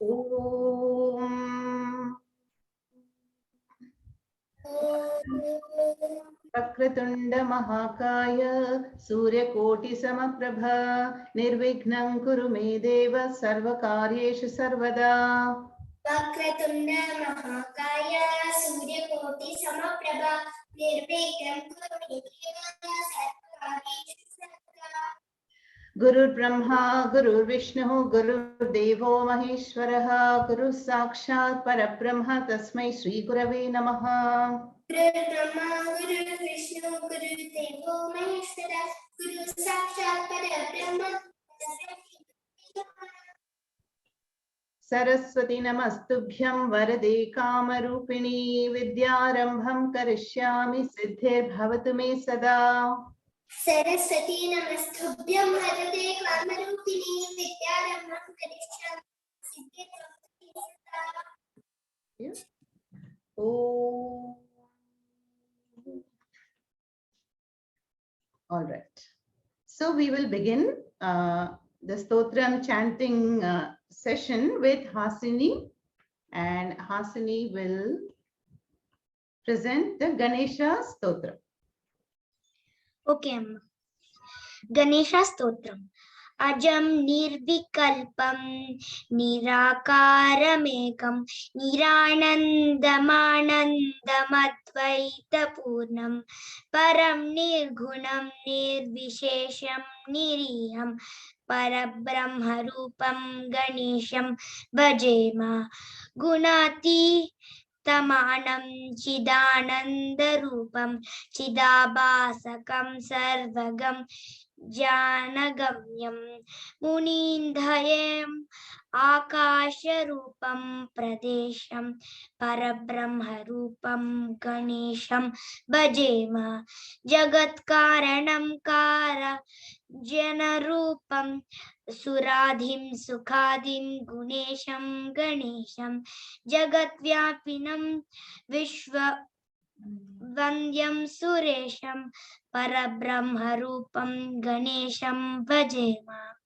Om Vakratunda Mahakaya Suryakoti Samaprabha Nirvignam Kuru Me Deva Sarvakaryeshu Sarvada. Vakratunda Mahakaya Suryakoti Samaprabha Nirvikram Kuru Me Deva Sarvakaryeshu Sarvada. Guru Brahma, Guru Vishnu, Guru Devo Maheshwaraha, Guru Sakshat Parabrahma Tasmai Shri Gurave Namaha. Guru Brahma, Guru Vishnu, Guru Devo Maheshwara, Guru Sakshat Parabrahma. Saraswati Namastubhyam Varade Kamarupini Vidyarambham Karishyami Siddhir Bhavatu Me Sada. Saraswati Namastubhyam Varade Kamarupini Vidyarambham Karishyami Siddhir Bhavatu Me Sada. Oh. All right. So we will begin the Stotram chanting session with Hasini, and Hasini will present the Ganesha Stotra. Okay, Amma. Ganesha Stotram. Ajam nirvikalpam nirakaramekam niranandamanandamadvaitapurnam param nirgunam nirvishesham niriham parabrahmarupam ganesham bhajema gunati tamanam chidanandarupam chidabhasakam sarvagam Janagamyam Munindhayam Akasharupam Pradesham Parabrahmarupam Ganesham Bhajema Jagatkaranam Kara Janarupam Suradhim Sukhadim Gunesham Ganesham Jagatvyapinam Vishwa Vandyam Suresham Parabrahmarupam Ganesham Bhajema.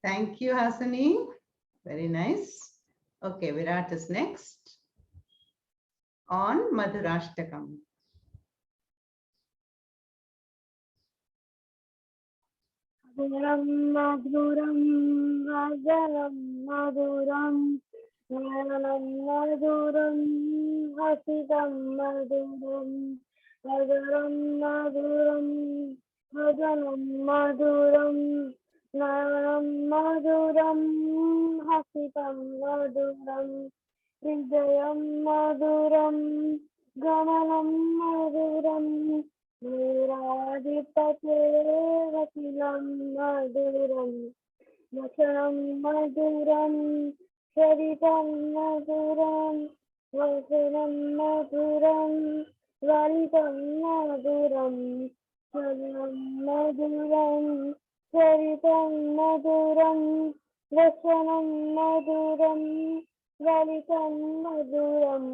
Thank you, Hasini. Very nice. Okay, Virat is next on Madhurashtakam. Madhuram Madhuram Vajaram Madhuram Nayanam Madhuram Hasidam Madhuram Madhuram Madhuram Vajanam Madhuram Nayanam Madhuram Hasidam Madhuram Hridayam Madhuram Gamanam Madhuram Nirādipate Vakilam Madhuram Vachanam Madhuram Charitam Madhuram Vasanam Madhuram Varitam Madhuram Charanam Madhuram Charitam Madhuram Vasanam Madhuram Varitam Madhuram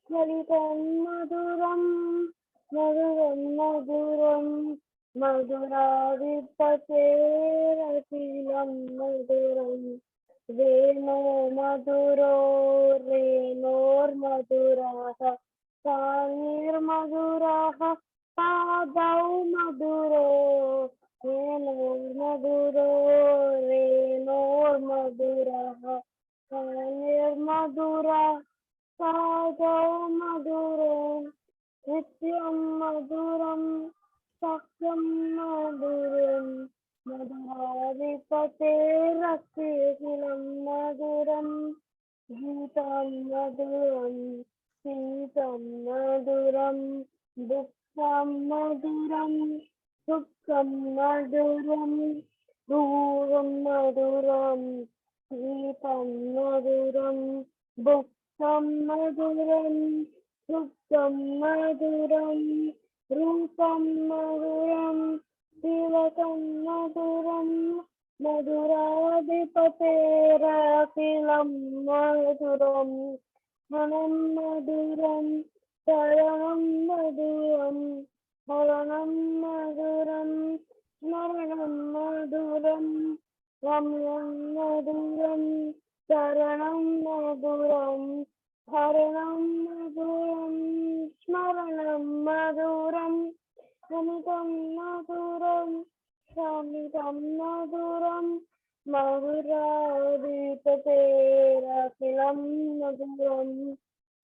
Charitam Madhuram Madhuram Madhuram Madhuradipate Rakilam Madhuram Reno Madhuro Renor Madhuraha Sanir Madhuraha Padau Madhuro Renor Madhuro Renor Madhuraha Sanir Madhura Padau Madhuro Nityam Madhuram Sakyam Madhuram Madhuradipate Rakilam Madhuram Gitam Madhuram Sitam Madhuram Dukkham Madhuram Dukkham Madhuram Dhuram Madhuram Gitam Madhuram Dukkham Madhuram Dukkham Madhuram Rupam Madhuram Tilatam Madhuram Madhuradipate Rakilam Madhuram Manam Madhuram Saranam Madhuram Haranam Madhuram Smaranam Madhuram Ramyam Madhuram Saranam Maduram, Haranam Maduram, Smaranam Maduram, Samitam Maduram, Samitam Maduram, Madhuradipate Rakilam Maduram,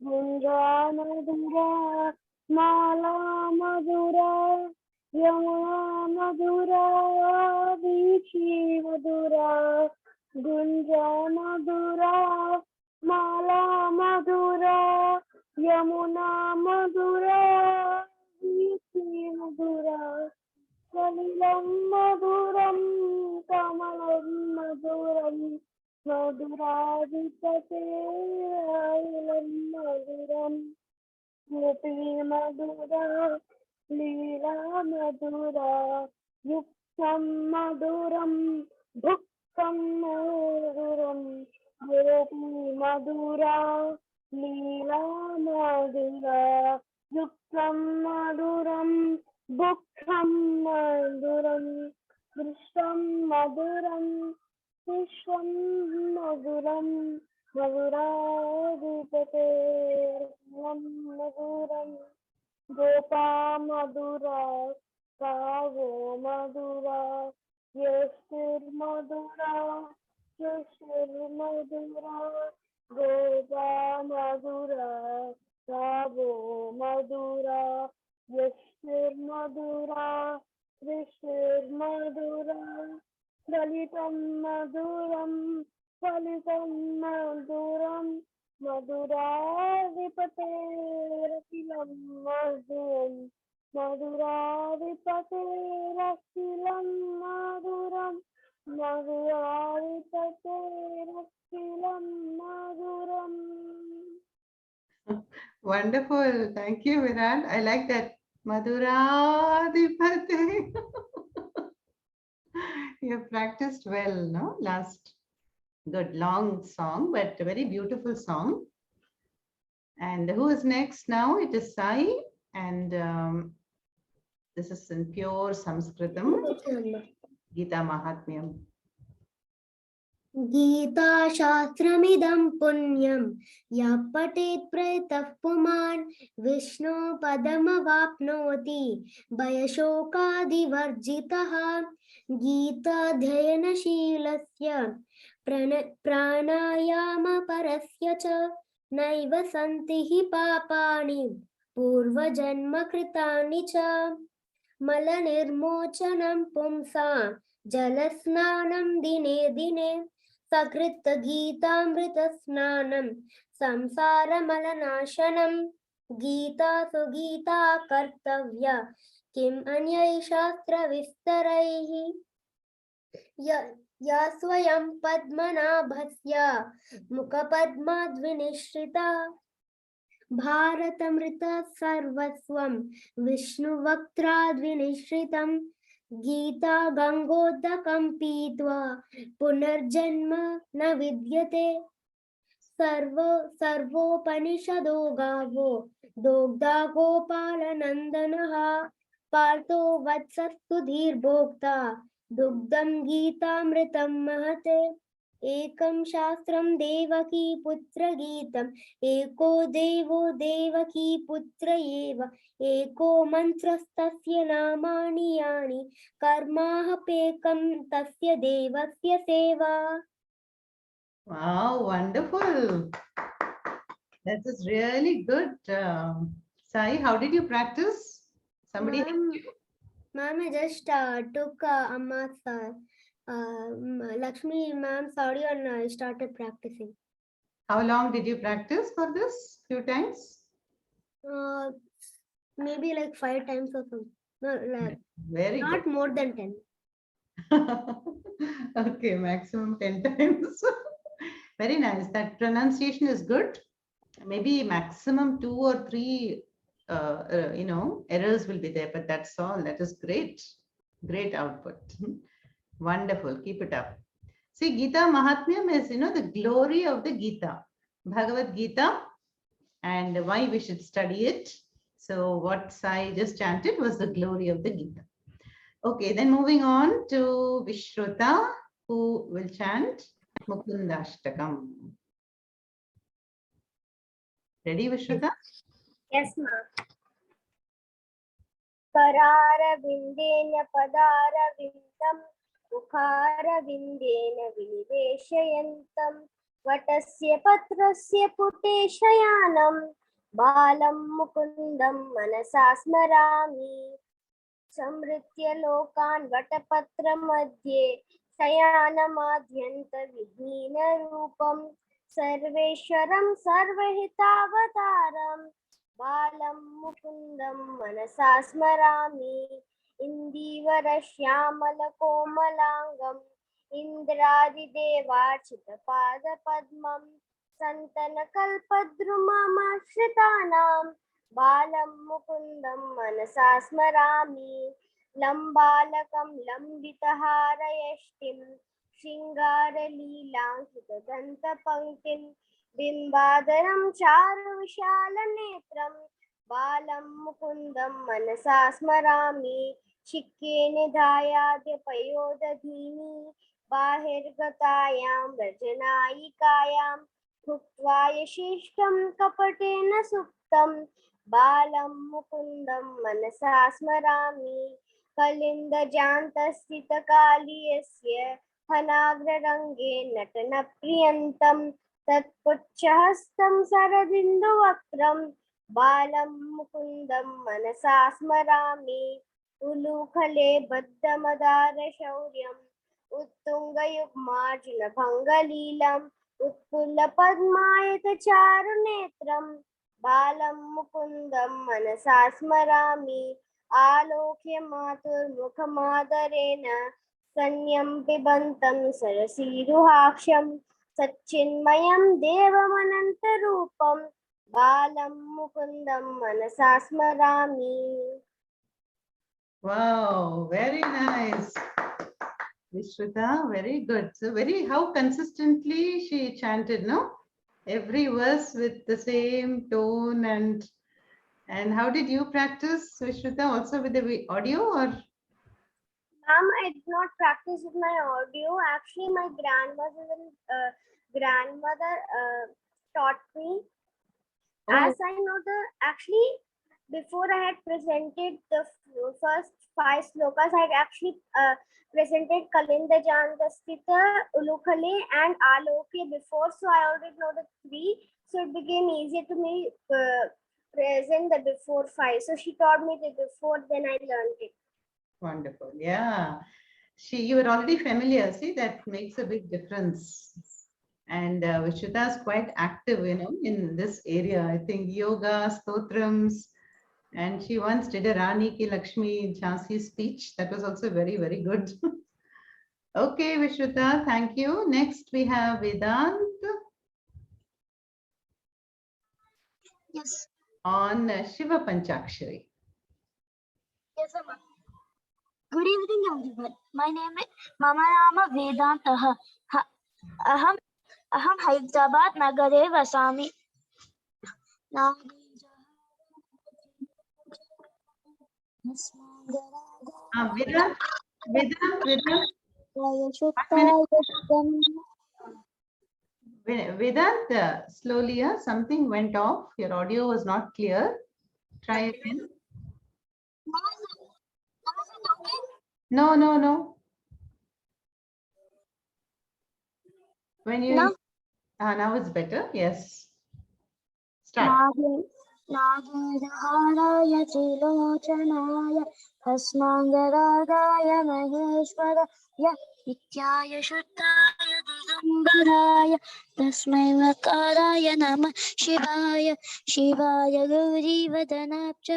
Gunja Madura, Mala Madura, Yamuna Madura, Vichi Madura, Gunja Madura, Mala Madura, Yamuna Madura, Vichi Madura, Salilam Maduram, Kamalam Maduram, Maduradipate Ilam Maduram, Gopi Madura, Leela Madura, Yuktam Maduram, Bhuktam Maduram, Gopi Madura, Leela Madura, Yuktam Maduram, Bhuktam Maduram, Krishnam Maduram, Vishwam Maduram, Maduradipate Maduram, Gopa Madura, Kavo Madura, Yashir Madura, Yashir Madura, Gopa Madura, Kavo Madura, Yashir Madura, Yashir Madura, Dalitam Maduram, Dalitam Maduram, Madhuradipate Rakilam Madhuram, Madhuradipate Rakilam Madhuram, Madhuradipate Rakilam Madhuram. Wonderful. Thank you, Virat. I like that. Madhuradipate. You have practiced well, no? Last. Good, long song, but a very beautiful song. And who is next now? It is Sai. And this is in pure Sanskritam, Gita Mahatmyam. गीता शास्त्रमिदं पुण्यं यः पठेत् प्रयतः पुमान् विष्णु पदमवाप्नोति भयशोकादिवर्जितः गीताध्ययनशीलस्य प्राणायामपरस्य च नैव सन्ति हि पापानि पूर्वजन्मकृतानि च मलनिर्मोचनं पुंसां जलस्नानं दिने दिने सकृत् गीतामृतस्नानं संसारमलनाशनं गीता सुगीता कर्तव्या किम् अन्यैः शास्त्रविस्तरैः या स्वयं पद्मनाभस्य मुखपद्माद्विनिश्रिता भारतमृत सर्वस्वं विष्णुवक्त्राद्विनिश्रितं गीता गंगोदकं पीत्वा पुनर्जन्म न विद्यते सर्वोपनिषदो गावो दोग्धा गोपालनन्दनः पार्थो वत्सस्तु धीर्भोक्ता दुग्धं गीतामृतं महते एकं शास्त्रं देवकी पुत्र गीतम् एको देवो देवकी पुत्र एव एको मन्त्रस्तस्य नामानि यानि कर्माह्येकं तस्य देवस्य सेवा. Wow, wonderful. That is really good. Sai, how did you practice? Somebody helped you? Ma'am, I just took Amma's Lakshmi ma'am's audio and I started practicing. How long did you practice for this? Few times? Maybe like 5 times or something. No, like, very not good. more than 10. Okay, maximum 10 times. Very nice. That pronunciation is good. Maybe maximum 2 or 3 errors will be there, but that's all. That is great. Great output. Wonderful. Keep it up. See, Gita Mahatmyam is, the glory of the Gita, Bhagavad Gita, and why we should study it. So what Sai just chanted was the glory of the Gita. Okay, then moving on to Vishruta, who will chant. Mukundashtakam. Ready, Vishruta? Yes, ma'am. करारविन्देन पदारविन्दं मुखारविन्देन विनिवेशयन्तं वटस्य पत्रस्य पुटे शयानं बालं मुकुन्दं मनसा स्मरामि समृत्य लोकान् वटपत्रमध्ये शयानमाद्यन्तविहीनरूपं सर्वेश्वरं सर्वहितावतारम् बालं मुकुन्दं मनसा स्मरामि इन्दीवरश्यामलकोमलाङ्गम् इन्द्रादिदेवार्चितपादपद्मं सन्तनकल्पद्रुममाश्रितानां बालं मुकुन्दं मनसा स्मरामि लम्बालकं लम्बितहारयष्टिं शृङ्गारलीलाङ्कितदन्तपङ्क्तिं बिम्बादरं चारुविशालनेत्रं बालं मुकुन्दं मनसा स्मरामि शिक्के निधायाद्यपयोदधीनि बाहिर्गतायां रजनायिकायां भुक्त्वा यशिष्टं कपटेन सुप्तं बालं मुकुन्दं मनसा स्मरामि कलिन्दजान्तस्थितकालीयस्य हनाग्ररङ्गे नटनप्रियन्तं तत्पुच्छहस्तं शरदिन्दुवक्त्रं बालं मुकुन्दं मनसा स्मरामि उलूखले बद्धमदारशौर्यम् उत्तुङ्गयुग्मार्जुनभङ्गलीलम् उत्फुल्लपद्मायतचारुनेत्रं बालं मुकुन्दं मनसा स्मरामि आलोक्य मातुर्मुखमादरेण स्तन्यं पिबन्तं सरसीरुहाक्षं सच्चिन्मयं देवमनन्तरूपं बालं मुकुन्दं मनसा स्मरामि. Wow, very nice. Vishruta, very good. So how consistently she chanted, no? Every verse with the same tone and how did you practice, Vishruta, also with the audio or? Ma'am, I did not practice with my audio. Actually, my grandmother taught me. As I know before I had presented the first 5 slokas, I had actually presented Kalinda Jandastita, Ulukhale and Alokya before. So I already know the 3. So it became easier to me present the before 5. So she taught me the before, then I learned it. Wonderful. Yeah. You were already familiar. See, that makes a big difference. And Vishruta is quite active, in this area. I think yoga, stotrams, and she once did a Rani Ki Lakshmi Jhansi speech. That was also very, very good. Okay, Vishruta, thank you. Next, we have Vedant. Yes. On Shiva Panchakshari. Yes, ma'am. Good evening, everyone. My name is Mama Nama Vedantah. Aham Hyderabad Nagare Vasami. Vedant. Vedant, slowly, something went off. Your audio was not clear. Try again. No. When you now it's better. Yes. Start. नागेन्द्रहाराय त्रिलोचनाय भस्माङ्गरागाय महेश्वराय नित्याय शुद्धाय दिगम्बराय तस्मै वकाराय नमः शिवाय शिवाय गौरीवदनाब्ज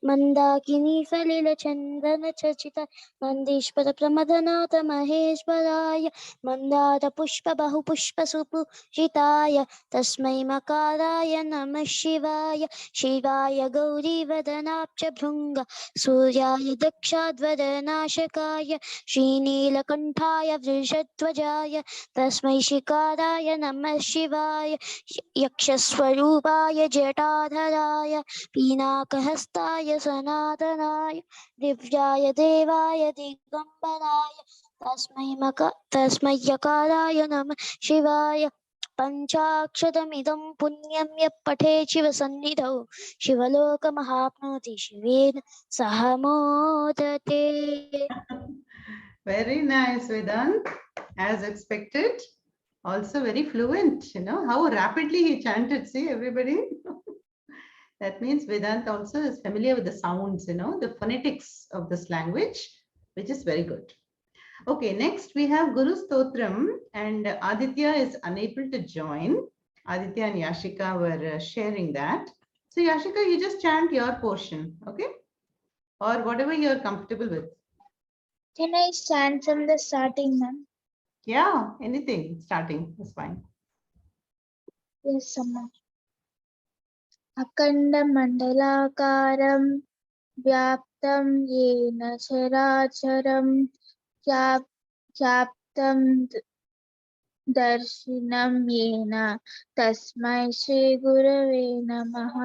मन्दाकिनी सलिलचन्दनचर्चित नन्दीश्वर प्रमदनाथ महेश्वराय मन्दार पुष्प बहुपुष्प सुपूजिताय तस्मै मकाराय नमः शिवाय शिवाय गौरीवदनाब्ज भृङ्ग सूर्याय दक्षाध्वरनाशकाय श्रीनीलकण्ठाय वृषध्वजाय तस्मै शिकाराय नमः शिवाय यक्षस्वरूपाय जटाधराय पीनाकहस्ताय सनातनाय दिव्याय देवाय दिगम्बराय तस्मै यकाराय नमः शिवाय पञ्चाक्षतमिदं पुण्यं यः पठेत् शिवसन्निधौ शिवलोकमहाप्नोति शिवेन सह मोदते. Very nice, Vedant. As expected. Also very fluent. You know how rapidly he chanted. See, everybody. That means Vedant also is familiar with the sounds, the phonetics of this language, which is very good. Okay, next we have Guru Stotram, and Aditya is unable to join. Aditya and Yashika were sharing that. So Yashika, you just chant your portion, okay? Or whatever you're comfortable with. Can I stand from the starting, ma'am? Yeah, anything starting is fine. Yes, Amma. अखण्डमण्डलाकारं व्याप्तं येन चराचरं व्याप्तं दर्शिनं येन तस्मै श्रीगुरवे नमः.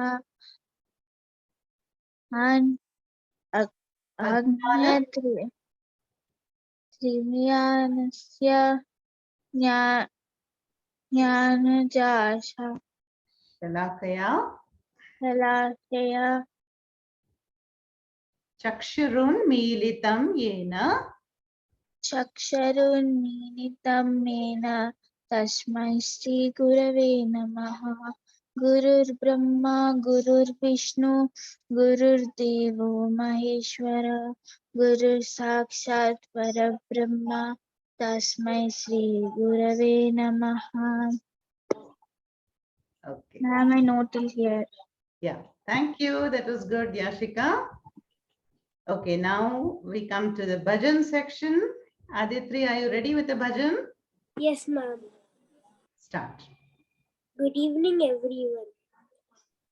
आज्ञात्रिज्ञानस्य Shalakaya ज्ञानजाशलाशया Chakshurun Militam Yena चक्षुरुन्मीलितं येन तस्मै श्रीगुरवे नमः. गुरुर्ब्रह्मा गुरुर्विष्णु गुरुर्देवो महेश्वर गुरुसाक्षात् परब्रह्म तस्मै श्रीगुरवे नमः. Okay. Ma'am, I know till here. Yeah, thank you. That was good, Yashika. Okay, now we come to the bhajan section. Aditri, are you ready with the bhajan? Yes, ma'am. Start. Good evening, everyone.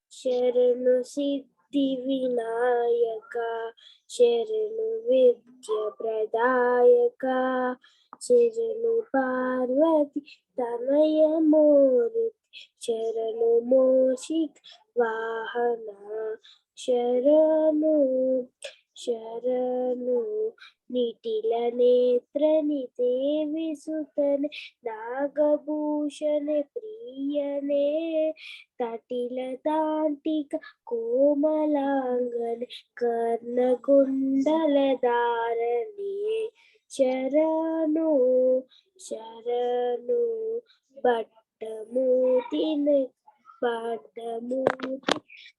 Sharanu Siddhi Vinayaka, Sharanu Vidya Pradayaka, Sharanu Parvati Tanaya Murti, Sharanu Moshik Vahana, Sharanu निटिल नेत्र निदेवी सुतन नागभूषण प्रियने तटिल तांटिक कोमलांगन कर्ण कुंडल धारणे शरणु शरणु भट्टमूर्तिन पद्मूर्ति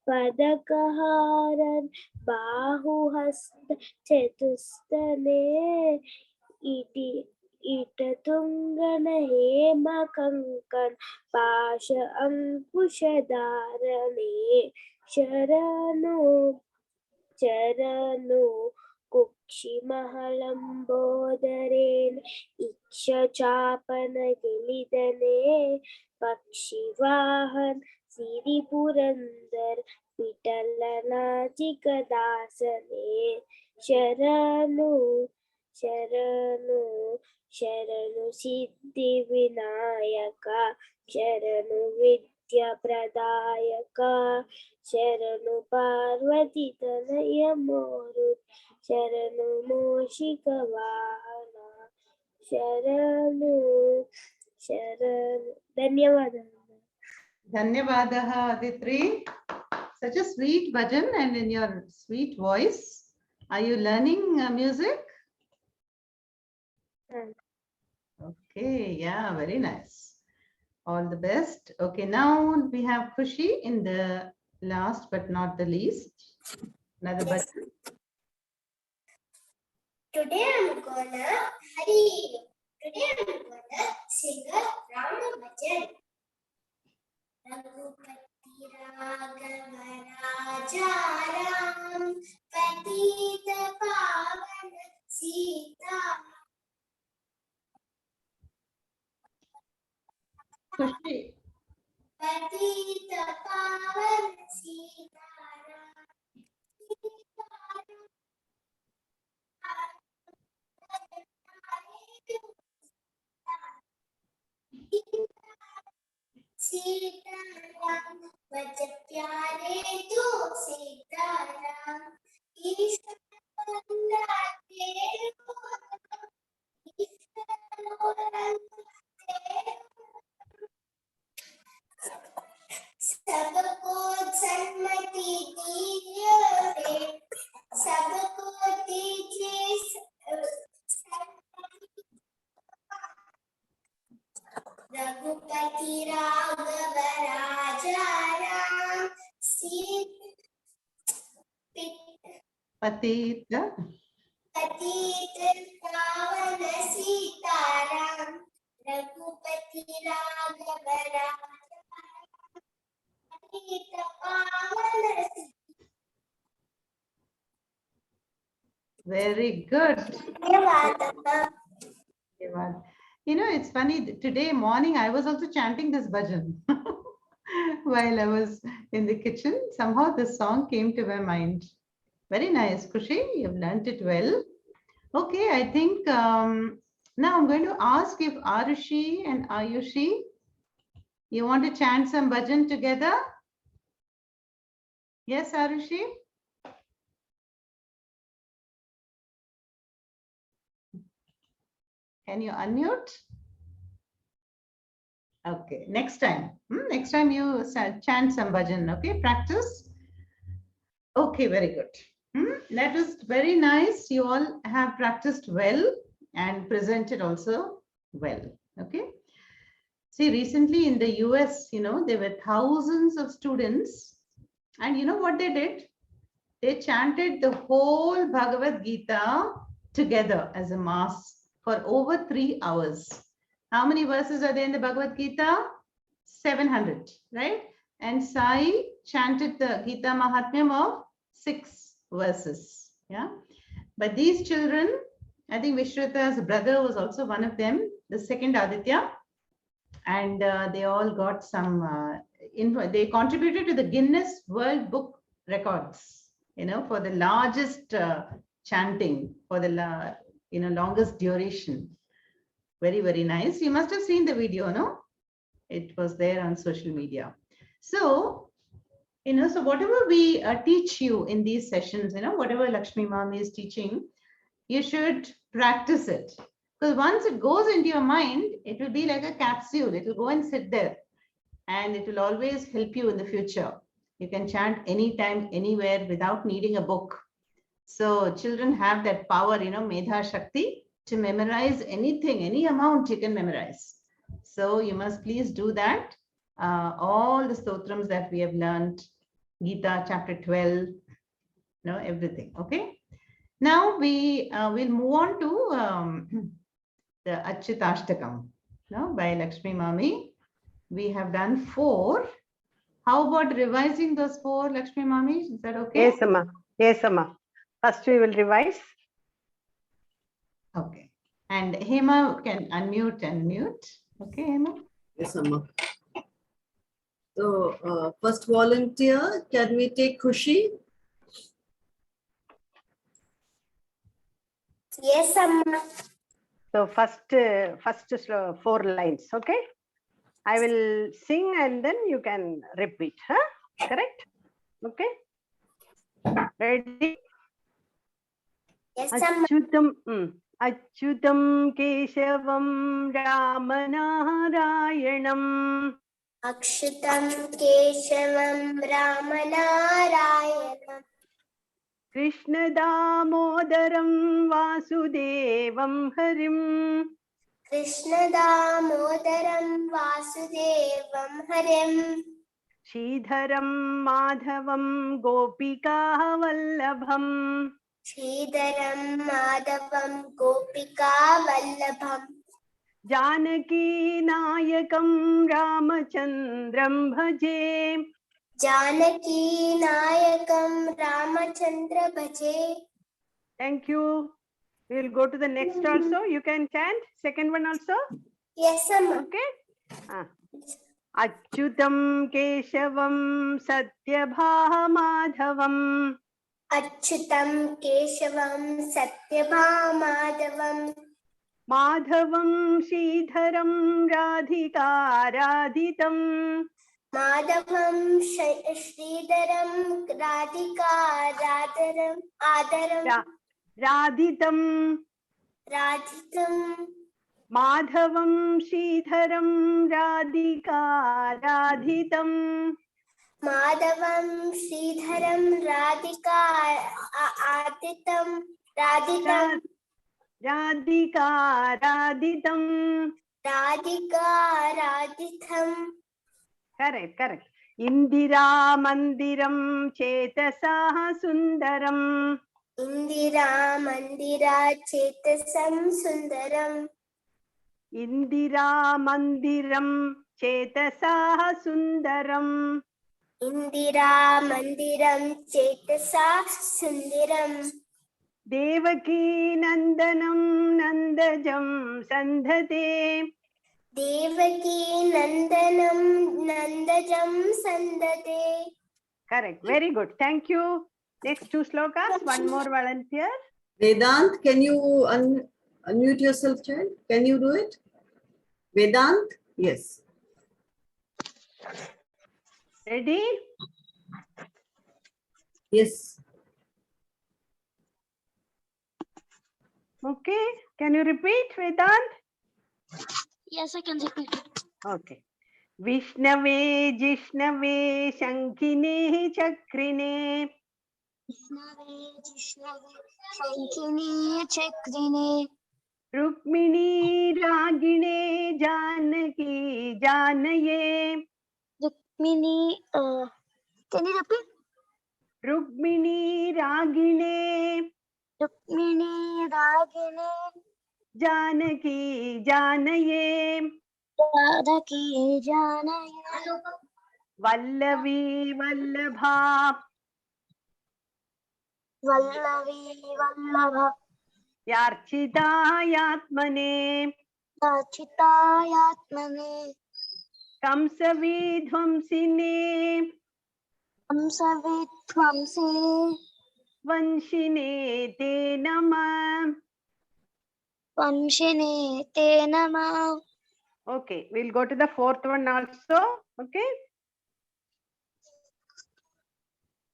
पदकहारन बाहुहस्त चतुस्तने इटतुंगन हेम कंकण पाश अंकुशधारणे शरणु चरणु कुक्षिमहलंबोदरेण इक्षचापन गिलिदने पक्षिवाहन सिरिपुरंदर विठलनाचिकदासने शरणु शरणु शरणु सिद्धि विनायका शरणु विद्या प्रदायका शरणु पार्वती तनय मोरुत शरणु मूषिक वाहना शरणु शरणु धन्यवाद. Dhanyavadaha, Aditri. Such a sweet bhajan and in your sweet voice. Are you learning music? Okay, yeah, very nice. All the best. Okay, now we have Khushi in the last but not the least. Another bhajan. Today I'm gonna sing a Rama bhajan. Raghupati Raghava Raja Ram Patita Pavana Sita Khushi. Patita Pavana Sita Sitaram बच प्यारे तू सीताराम ईश्वर बंदा तेरे Raghupati Raghava Raja Ram Patita. Patita Pavana Sitaram Raghupati Raghava Raja Patita Pavana Very good. Sitaram. You know, it's funny. Today morning, I was also chanting this bhajan while I was in the kitchen. Somehow this song came to my mind. Very nice, Kushi. You've learnt it well. Okay, I think now I'm going to ask if Arushi and Ayushi, you want to chant some bhajan together? Yes, Arushi? Can you unmute? Okay, next time. Next time you chant some bhajan, okay? Practice. Okay, very good. That was very nice. You all have practiced well and presented also well, okay? See, recently in the US, you know, there were thousands of students, and you know what they did? They chanted the whole Bhagavad Gita together as a mass for over 3 hours. How many verses are there in the Bhagavad Gita? 700, right? And Sai chanted the Gita Mahatmyam of 6 verses. Yeah. But these children, I think Vishruta's brother was also one of them, the second Aditya, and they all got some info. They contributed to the Guinness World Book Records, you know, for the largest chanting, for the longest duration. Very, very nice. You must have seen the video, no? It was there on social media. So, you know, so whatever we teach you in these sessions, you know, whatever Lakshmi Mami is teaching, you should practice it. Because once it goes into your mind, it will be like a capsule. It will go and sit there. And it will always help you in the future. You can chant anytime, anywhere without needing a book. So children have that power, you know, Medha Shakti, to memorize anything, any amount you can memorize. So you must please do that. All the stotrams that we have learned, Gita chapter 12, you know, everything. Okay. Now we will move on to the Achyutashtakam, no, by Lakshmi Mami. We have done 4. How about revising those 4, Lakshmi Mami? Is that okay? Yes, Amma. Yes, Amma. First we will revise. Okay. And Hema can unmute and mute. Okay, Hema? Yes, Amma. So, first volunteer, can we take Khushi? Yes, Amma. So first 4 lines, okay? I will sing and then you can repeat, huh? Correct? Okay? Ready? Yes, Amma. Achyutam Keshavam Ramanarayanam Akshutam Keshavam Ramanarayanam Krishna Damodaram Vasudevam Harim Krishna Damodaram Vasudevam Harim Sridharam Madhavam Gopika Vallabham Sridharam Madhavam Gopika Vallabham Janaki Nayakam Ramachandram Bhaje. Janaki Nayakam Ramachandra Bhaje. Thank you. We will go to the next also. You can chant second one also. Yes, Amma. Okay. Achyutam Keshavam Satyabha Madhavam Achyutam Keshavam Satyabha Madhavam Madhavam Sridharam Radhika Radhitam Madhavam Sridharam Radhika Adaram Radhitam Radhitam Madhavam Sridharam Radhika Radhitam Madhavam Sridharam Radhika Radhitam Radhika Radhitam Radhika Radhitham. Correct, correct. Indira Mandiram Chetasah Sundaram. Indira Mandira Chetasam Sundaram. Indira Mandiram Chetasah Sundaram. Indira Mandiram Chetasa Sundaram. Devaki Nandanam Nandajam Sandhate. Devaki Nandanam Nandajam Sandate. Correct. Very good. Thank you. Next two slokas. One more volunteer. Vedant, can you unmute yourself, child? Can you do it? Vedant? Yes. Ready? Yes. Okay. Can you repeat, Vedant? Yes, I can repeat it. Okay. Vishnave Jishnave Shankine Chakrine. Shankini Chakrine. Rukmini Ragine Janaki Janaye. Rukmini. Can you repeat? Rukmini Ragine Rukmini Ragini Janaki Janaye. Radhaki Janaya. Vallavi Vallabha Vallavi Vallabha. Yarchitayatmane. Rachitayatmane. Kamsavidvamsine. Kamsavitwamsi. Vanshine te nama. Vanshine te nama. Okay, we'll go to the fourth one also. Okay.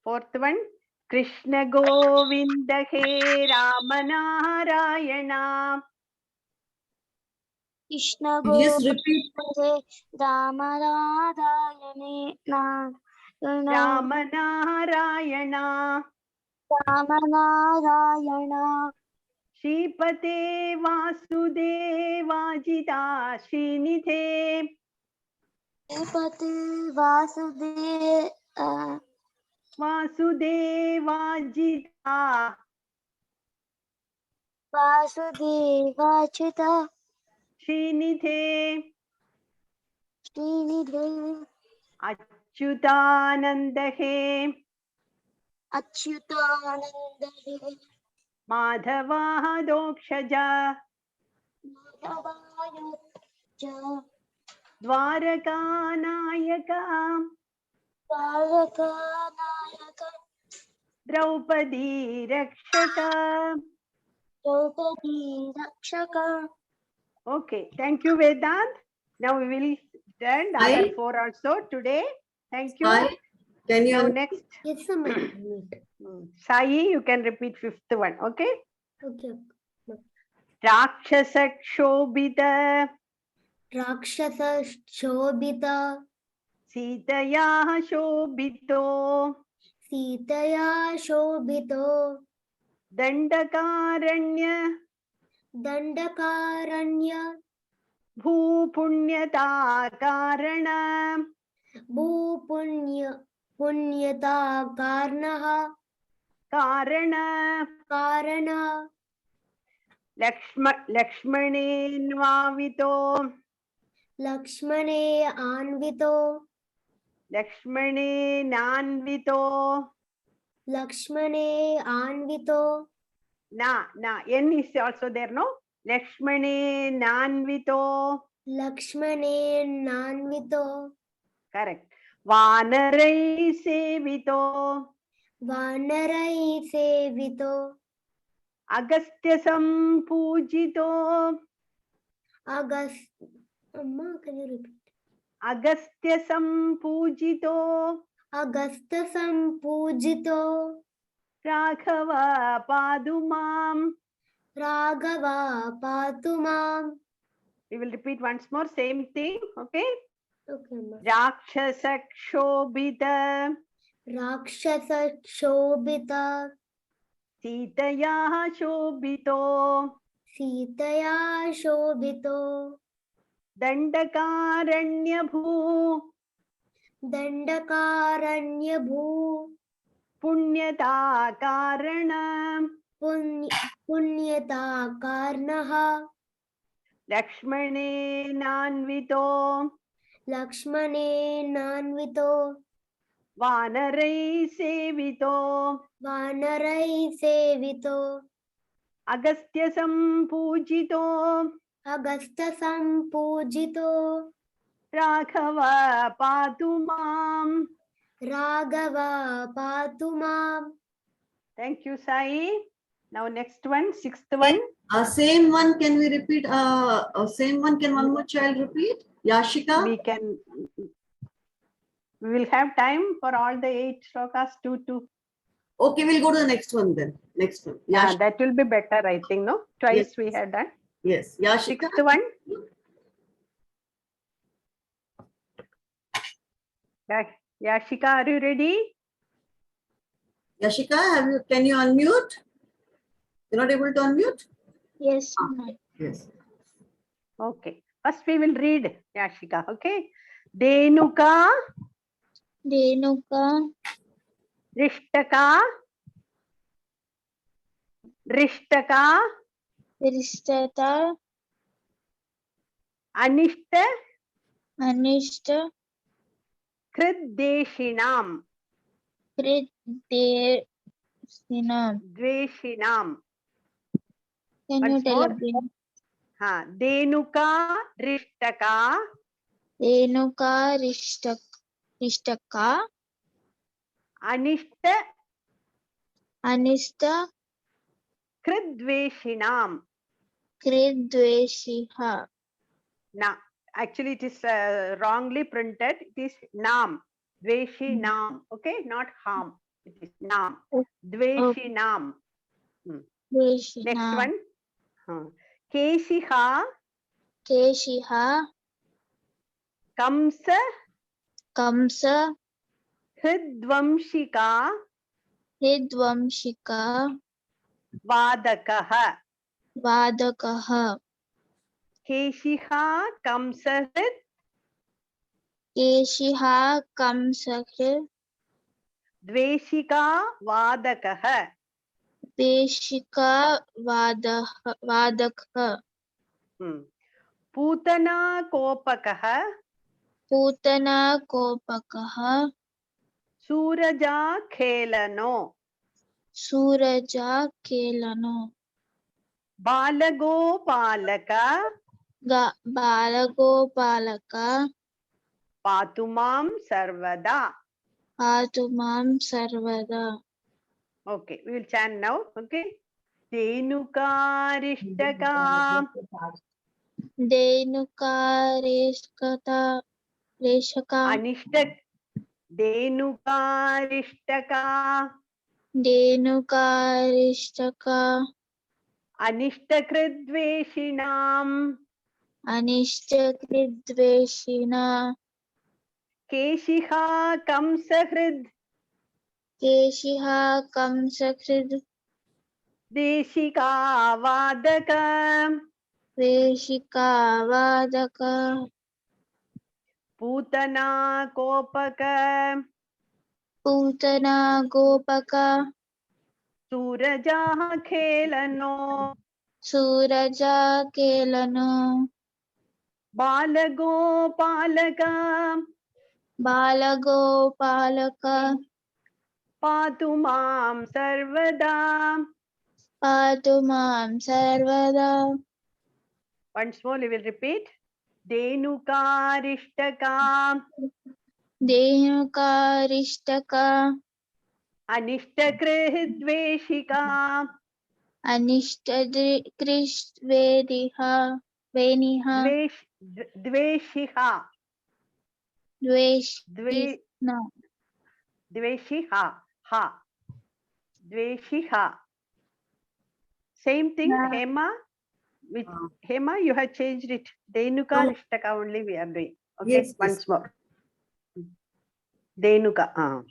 Fourth one. Krishna Govinda He Ramanarayana. Krishna Just repeat. Govinda Ramaradayane na Ramanarayana. Ramanarayana. Shripate Vasudevajita Srinithe. Sripati Vasudev Vasudevajita Vasudevachita Srinithe. Srinidhe Achyutananda He Achyutananda Madhava Dokshaja Madhavaya Dwaraka Nayaka Dwaraka Nayaka Draupadi Rakshaka. Draupadi Rakshaka. Okay, thank you, Vedant. Now we will stand Hi. other four also today. Thank you. Hi. Can you Now unmute? next, Yes, ma'am. Sai, you can repeat fifth one. Okay. Okay. Rakshasa Kshobita Rakshasa Shobita Sitaya Shobito Sitaya Shobito Dandakaranya Dandakaranya Bhupunyata Karana Punyata Karana Karana Lakshmane Nvavito Lakshmane Anvito Lakshmane Nanvito. Lakshmane Anvito Na, N is also there, no? Lakshmane Nanvito. Lakshmane Nanvito Correct. Vanarai Sevito. Vanarai Sevito Agastya Sampujito. Amma, can you repeat? Agastya Sampujito. Agastya Sampujito Raghava Padumam. Raghava Patumam. We will repeat once more, same thing. Okay. Okay, ma. Rakshasa Kshobita Rakshasa Shobita Sitaya Shobito Sitaya Shobito Dandakaranyabhu. Dandakaranyabhu. Punyata karanam. Punyata karnaha. Lakshmane nanvito. Lakshmane nanvito. Vanarai sevito. Vanarai sevito. Agastya sampujito. Agastya sampujito. Raghava patu mam. Raghava patu mam. Thank you, Sai. Now next one, sixth one. Same one, can we repeat? Same one, can one more child repeat? Yashika? We will have time for all the 8 shlokas, 2. Okay, we'll go to the next one then. Next one. Yashika. That will be better, I think, no? Twice we had done. Yes. Yashika. Sixth one. Yashika, are you ready? Yashika, can you unmute? You're not able to unmute? Yes, ma'am. Yes. Okay. First we will read Yashika. Okay. Denuka, Renuka, Rishtaka, Rishtaka, Viristata, Anishta, Anishta, Kriddeshinam, Kriddesinam. Dveshinam. Can you Once tell more. again? Denuka, Rishtaka, Renuka, Rishtaka, Anishta, Anista, Kriddveshinam. Kridveshiha. Na. Actually, it is wrongly printed. It is nam. Dveshi nam. Okay, not ham. It is nam. Dveshi nam. Next Veshinam. one. Keshiha, Keshiha, Kamsa, Kamsa, Hridvamshika, Hridvamshika, Vadakaha. Vadakaha. Keshiha, Kamsa, Hrid, Keshiha, Kamsakir, Dveshika, Vadakaha. Deshika, Vadakha. Putana, Kopakaha, Putana, Kopakaha, Suraja, Khelano. Suraja, Kelano. Balagopalaka, Balagopalaka, Patumam Sarvada. Patumam Sarvada. Okay, we will chant now. Okay. Denuka Rishtaka, Denuka, Reshaka, Anishtak, Denuka Rishtaka, Denuka, Rishtaka, Anishtakridveshinam, Anishtakridveshina, Keshiha Kamsahrid, Keshiha, Kamsakrid, Deshika Vadaka, Veshika, Vadaka, Putana Kopaka, Putana, Gopaka, Suraja Khelano, Suraja, Kelano, Balagopalaka, Balagopalaka, Patumam Sarvada. Patumam Sarvada. Once more, we will repeat. Denuka Rishtaka, Denuka, Rishtaka, Anishtakrihidveshika, Anishtadrikristvediha, Veniha, Dveshiha, Dveshishna, Dveshiha, ha, Dveshiha. Same thing, Hema. With Hema, you have changed it. Denuka Rishtaka only we are doing. Okay, Yes, once more. Denuka.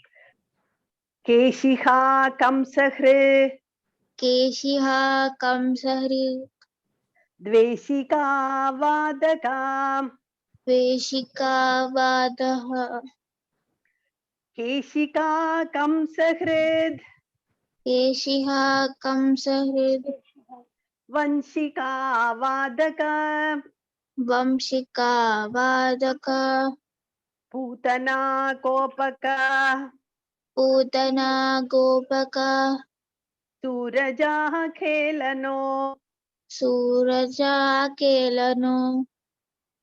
Keshiha Kamsahre, Keshiha, Kamsahri, Dveshika Vadaka, वेशिकावादः केशिका कंसहृद केशिः कंसहृद् वंशिका वादक वंशिकावादक पूतना कोपक पूतना गोपक सूरजा खेलनो सूरजाकेलनो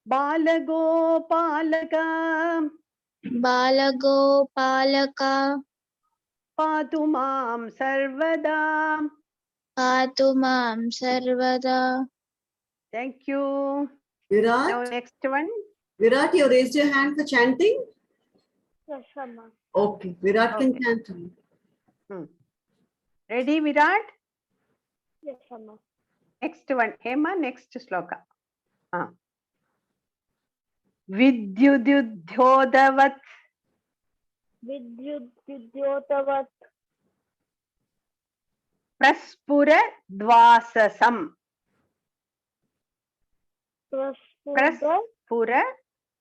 बालगोपालक बालगोपालका पातु मां सर्वदा. पातु मां सर्वदा. Thank you. Virat, Now next one. Virat, you raised your hand for chanting. Yes, Amma. Okay, Virat can Okay. chant. Ready, Virat? Yes, Amma. Next one. Hema, next shloka. Vidyudyodavat विद्युद्योतवत् praspura dvasasam. प्रस्फुरत् Praspura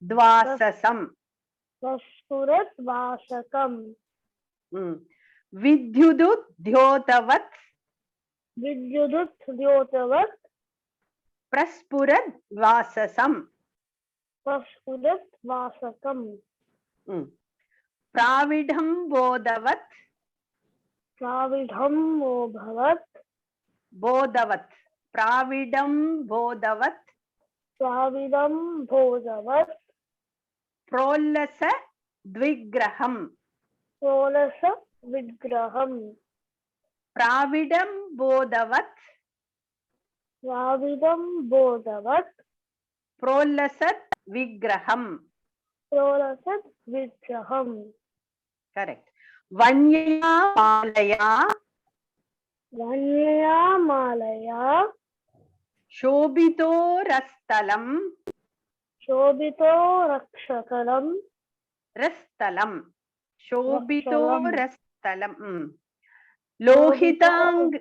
dvasasam. प्रस्फुरत् वासकम् Vidyudyodavat विद्युद्योतवत् praspura dvasasam. प्रस्फुरत् वासकम् Pravidham bodavat प्राविधम् मोभवत् bodavat. Pravidam bodavat प्राविदम् भोजवत् prolasa dvigraham. षोडश विग्रहम् Pravidam bodavat प्राविदम् बोधवत् prolasat vigraham. षोडश विग्रहम् Correct. Vanyaya malaya वन्यया मालया shobito rastalam शोभितो रक्षकलम् rastalam shobito Rastalam. rastalam lohitang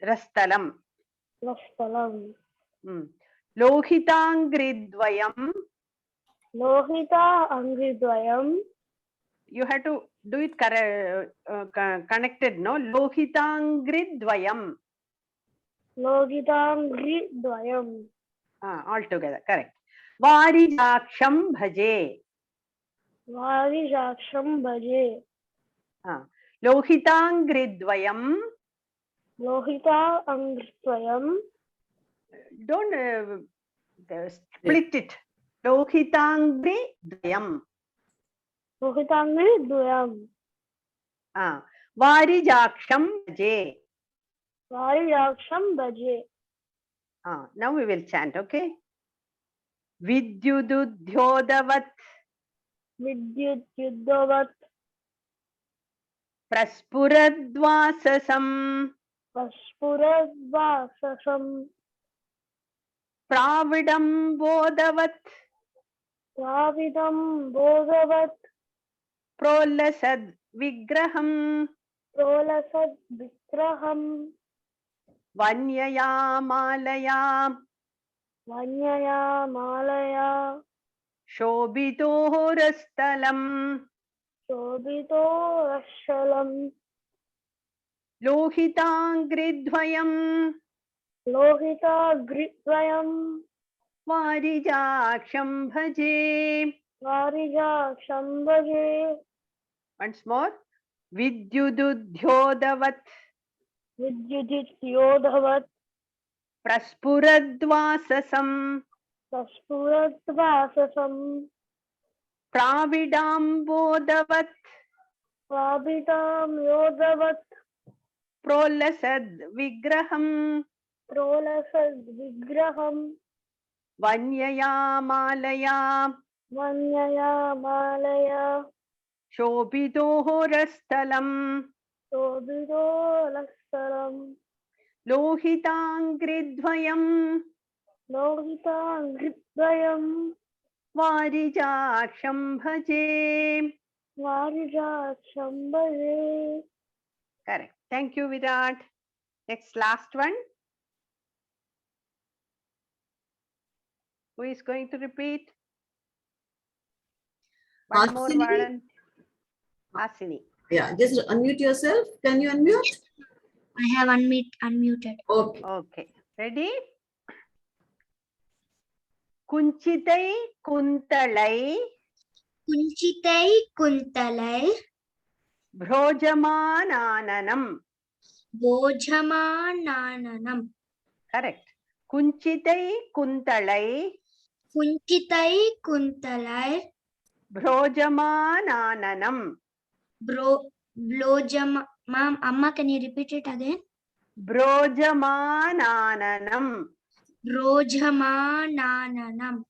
rastalam वस्तलम् lohitangridvayam. Lohita अङ्घ्रिद्वयम् You have to do it connected, no? Lohitangridvayam. लोहिताङ्घ्रिद्वयम् All together, correct. Varijaksham bhaje. वारिजाक्षम् भजे Lohitangridvayam. Lohita अङ्घ्रिद्वयम् Don't split it. Lohitangridvayam. लोहिताङ्घ्रिद्वयम् Varijaksham bhaje. वारिजाक्षम् भजे Now we will chant, okay? Vidyudyodavat विद्युद्युद्धवत् praspuradvasasam स्फुरद्वाससम् pravidam bodavat प्राविदम् बोधवत् prolasad vigraham प्रोलसद् विग्रहम् vanyaya malaya वन्यया मालया shobito rastalam शोभितो रक्षलम् lohitangridvayam लोहिताग्रिद्वयम् varijaksham bhaje. वारिजाक्षम् भजे Once more. Vidyudyodavat विद्युद्योधवत् praspuradvasasam स्फुरद्वाससम् pravidam bodavat प्राभिताम् योधवत् prolasad vigraham प्रोलसद् विग्रहम् vanyaya malaya वन्यया मालया shobito rastalam शोभितो लस्तरम् lohitangridvayam लोहिताङ्घ्रिद्वयम् varijaksham bhaje. वारिजाक्षम् भजे Correct. Thank you, Virat. Next, last one. Who is going to repeat? One more Hasini? volunteer. Hasini. Yeah, just unmute yourself. Can you unmute? I have unmuted. Okay. Okay. Ready? Kunchitai kuntalai Kunchitai kuntalai bhrojamananam. bojamananam. Correct. Kunchitai kuntalai Kunchitai kuntalai bhrojamananam. blojama. Ma'am, Amma, can you repeat it again? Bhrojamananam. Rojamananam.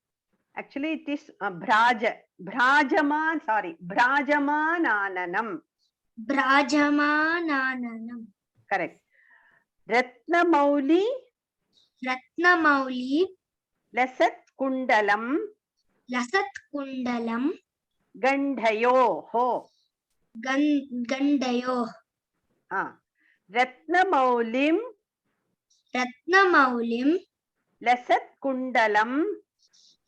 Actually, it is Bhrajamananam. Brajamananam. Correct. Ratnamauli Ratnamauli lasat kundalam lasat kundalam gandhayo ho. gandayo. Ratnamaulim Ratnamaulim lasat kundalam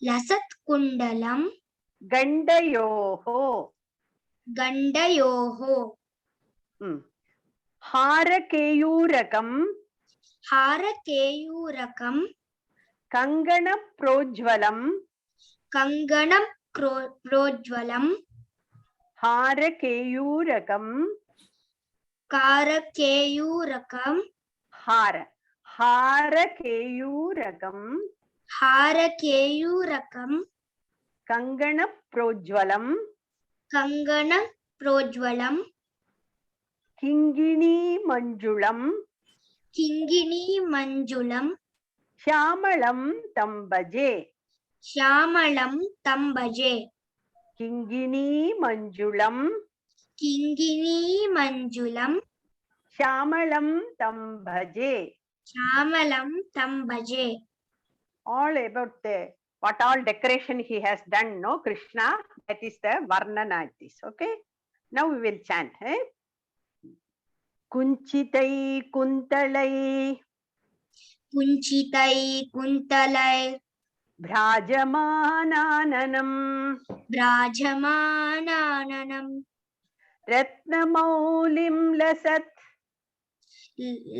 lasat kundalam gandayo ho. gandayoho. Harakeyurakam Harakeyurakam kangana projwalam. kanganam projwalam Harakeyurakam karakeyurakam harakeyurakam harakeyurakam kangana projwalam kangana projwalam kingini manjulam kingini manjulam shyamalam tambaje. Shyamalam tambaje. Kingini manjulam Kingini manjulam shyamalam tambaje. Shyamalam tambaje. All about the what all decoration he has done, no, Krishna. That is the varnana it is. Okay. Now we will chant. Kunchitai kuntalai Kunchitai kuntalai bhrajamananam brajamananam ratnamaulim lasat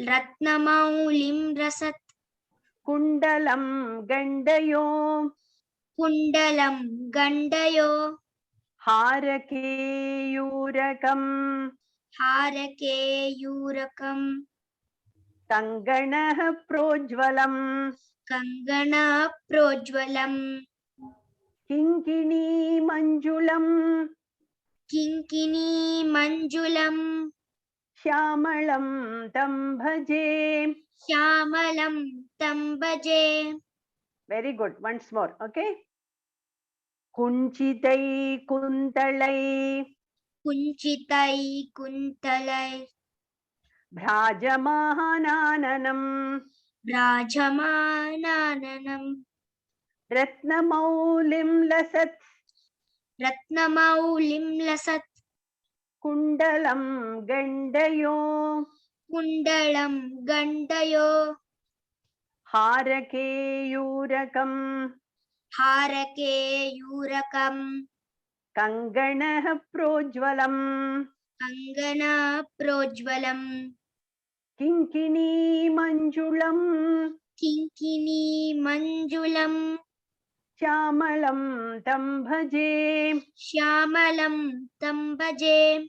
ratnamaulim rasat kundalam gandayo kundalam gandayo harakeyurakam harakeyurakam kanganah projwalam kangana projwalam kinkini manjulam kinkini manjulam shyamalam tambhaje. Shyamalam tambaje. Very good. Once more. Okay. Kunchitai kuntalai Kunchitai kuntalai bhrajamananam brajamananam ratnamaulim lasat ratnamaulim lasat kundalam gandayo kundalam gandayo harakeyurakam harakeyurakam kanganah projwalam kangana projwalam kinkini manjulam kinkini manjulam shyamalam tambhaje. Shyamalam tambaje.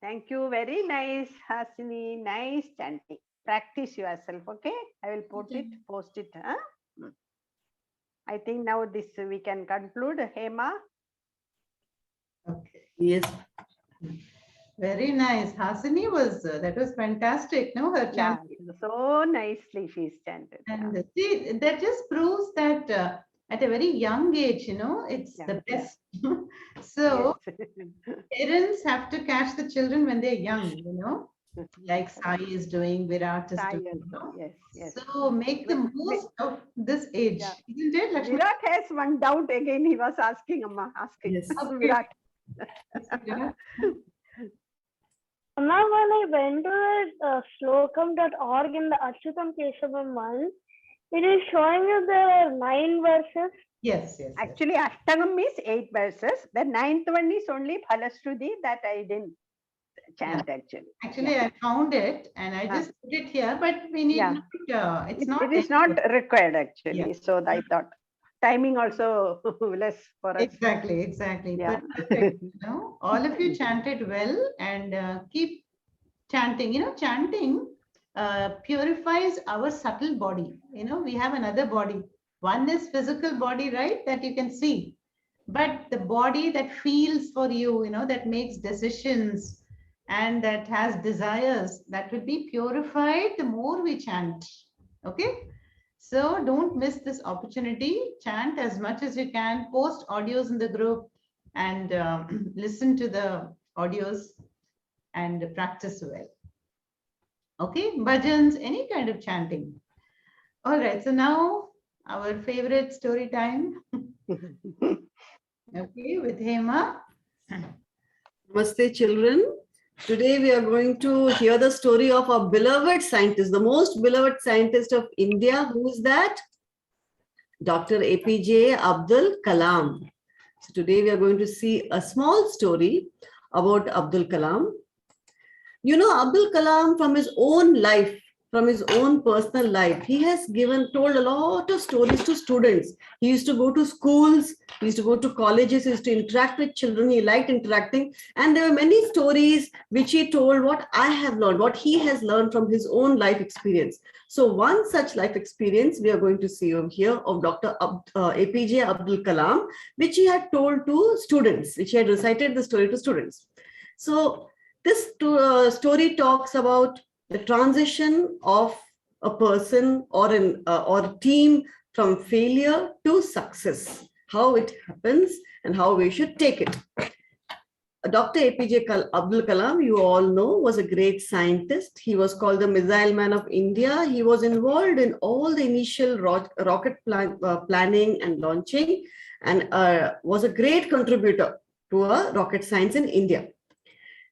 Thank you. Very nice, Hasini. Nice chanting. Practice yourself. Okay. I will post it. I think now this we can conclude. Hema. Okay. Yes. Very nice. Hasini was, that was fantastic. No, her Yeah, chanting. so nicely she's chanted. And see, that just proves that at a very young age, it's Yeah, the yeah. best. So Yes. parents have to catch the children when they're young, like Sai is doing, Virat is Sai doing. also. Yes. So make the most of this age, Yeah. isn't it, Lakshmi? Virat has one doubt again. He was asking, Amma, asking. Yes. Virat. Virat? Now, when I went to slokam.org in the Achyutam Keshavam month, It is showing you there are 9 verses. Yes, yes, yes. Actually, Ashtangam means 8 verses. The 9th one is only Phalashruti that I didn't chant actually. Actually, I found it and I just put it here, but we need Yeah. not, it's not. It is not required actually. Yeah. So I thought timing also less for us. Exactly, exactly. Yeah. Perfect. You know, all of you chanted well and keep chanting. You know, chanting purifies our subtle body. You know, we have another body. One is physical body, right? That you can see. But the body that feels for you, you know, that makes decisions and that has desires, that will be purified the more we chant. Okay? So don't miss this opportunity. Chant as much as you can. Post audios in the group and listen to the audios and practice well. Okay, bhajans, any kind of chanting. All right, so now our favorite story time. Okay, with Hema. Namaste, children. Today we are going to hear the story of our beloved scientist, the most beloved scientist of India. Who is that? Dr. APJ Abdul Kalam. So today we are going to see a small story about Abdul Kalam. You know, Abdul Kalam, from his own life, from his own personal life, he has told a lot of stories to students. He used to go to schools, he used to go to colleges, he used to interact with children. He liked interacting. And there were many stories which he told what I have learned, what he has learned from his own life experience. So one such life experience we are going to see over here of Dr. APJ Abdul Kalam, which he had told to students, which he had recited the story to students. So this story talks about the transition of a person or a team from failure to success, how it happens and how we should take it. Dr. APJ Abdul Kalam, you all know, was a great scientist. He was called the Missile Man of India. He was involved in all the initial rocket planning and launching, and was a great contributor to rocket science in India.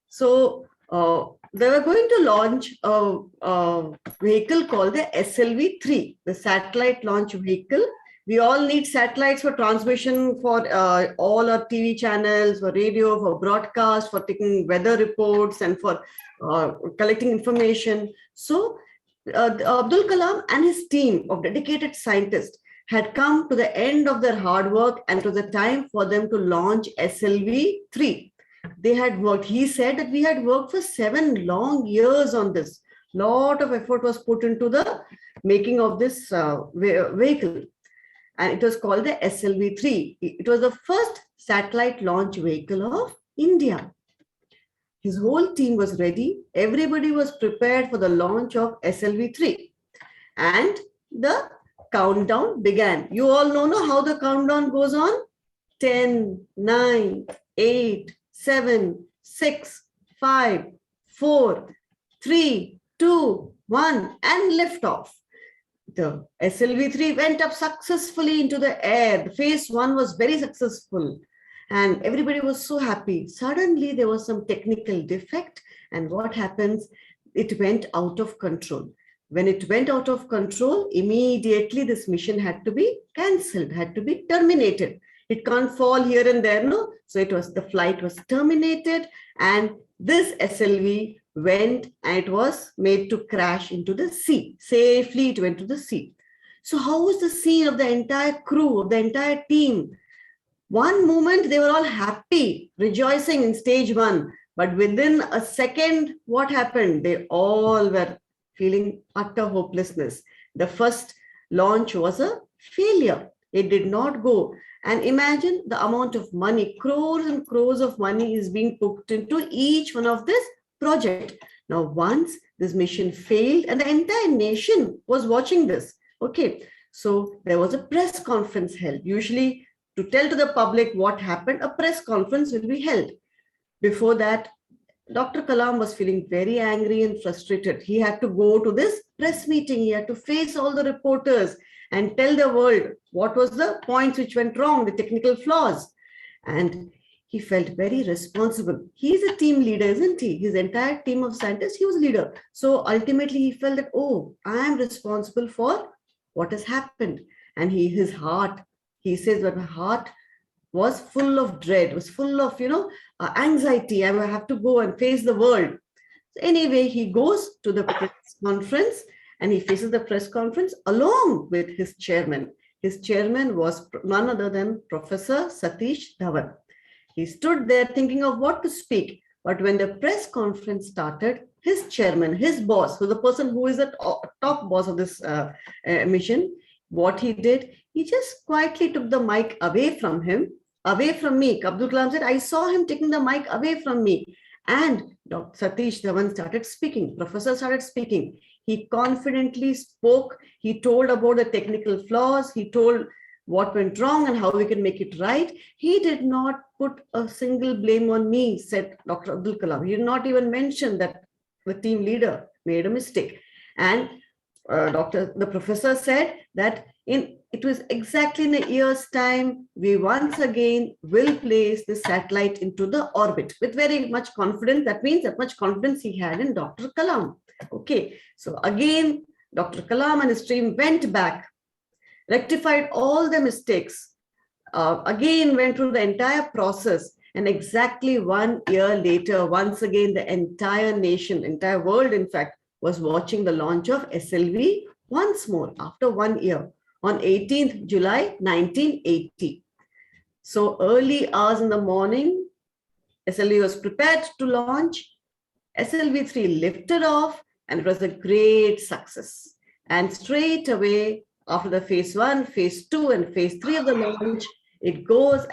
So they were going to launch a vehicle called the SLV-3, the satellite launch vehicle. We all need satellites for transmission for all our TV channels, for radio, for broadcast, for taking weather reports, and for collecting information. So Abdul Kalam and his team of dedicated scientists had come to the end of their hard work, and to the time for them to launch SLV-3. They had worked, he said that we had worked for 7 long years on this. Lot of effort was put into the making of this vehicle. And it was called the SLV-3. It was the first satellite launch vehicle of India. His whole team was ready. Everybody was prepared for the launch of SLV-3. And the countdown began. You all know how the countdown goes on? 10, 9, 8, 7, 6, 5, 4, 3, 2, 1, and lift off. The SLV-3 went up successfully into the air. The phase 1 was very successful and everybody was so happy. Suddenly there was some technical defect, and what happens? It went out of control. When it went out of control, immediately this mission had to be cancelled, had to be terminated. It can't fall here and there, no? So the flight was terminated, and this SLV went and it was made to crash into the sea. Safely it went to the sea. So how was the scene of the entire crew, of the entire team? One moment they were all happy, rejoicing in stage 1. But within a second, what happened? They all were feeling utter hopelessness. The first launch was a failure. It did not go. And imagine the amount of money, crores and crores of money is being put into each one of this project. Now, once this mission failed and the entire nation was watching this. Okay, so there was a press conference held. Usually to tell to the public what happened, a press conference will be held. Before that, Dr. Kalam was feeling very angry and frustrated. He had to go to this press meeting. He had to face all the reporters and tell the world what was the points which went wrong, the technical flaws. And he felt very responsible. He's a team leader, isn't he? His entire team of scientists, he was leader. So ultimately he felt that, oh, I am responsible for what has happened. And his heart, he says that my heart was full of dread, was full of, anxiety. I will have to go and face the world. So anyway, he goes to the press conference and he faces the press conference along with his chairman. His chairman was none other than Professor Satish Dhawan. He stood there thinking of what to speak. But when the press conference started, his chairman, his boss, who the person who is the top boss of this mission, what he did, he just quietly took the mic away from him, away from me. Abdul Kalam said, I saw him taking the mic away from me. And Dr. Satish Dhawan started speaking. Professor started speaking. He confidently spoke. He told about the technical flaws. He told what went wrong and how we can make it right. He did not put a single blame on me, said Dr. Abdul Kalam. He did not even mention that the team leader made a mistake. And the professor said that it was exactly in a year's time, we once again will place the satellite into the orbit with very much confidence. That means that much confidence he had in Dr. Kalam. Okay, so again, Dr. Kalam and his team went back, rectified all the mistakes, again went through the entire process. And exactly 1 year later, once again, the entire nation, entire world, in fact, was watching the launch of SLV once more after 1 year on 18th July 1980. So early hours in the morning, SLV was prepared to launch. SLV-3 lifted off and it was a great success. And straight away, after the phase 1, phase 2, and phase 3 of the launch, it goes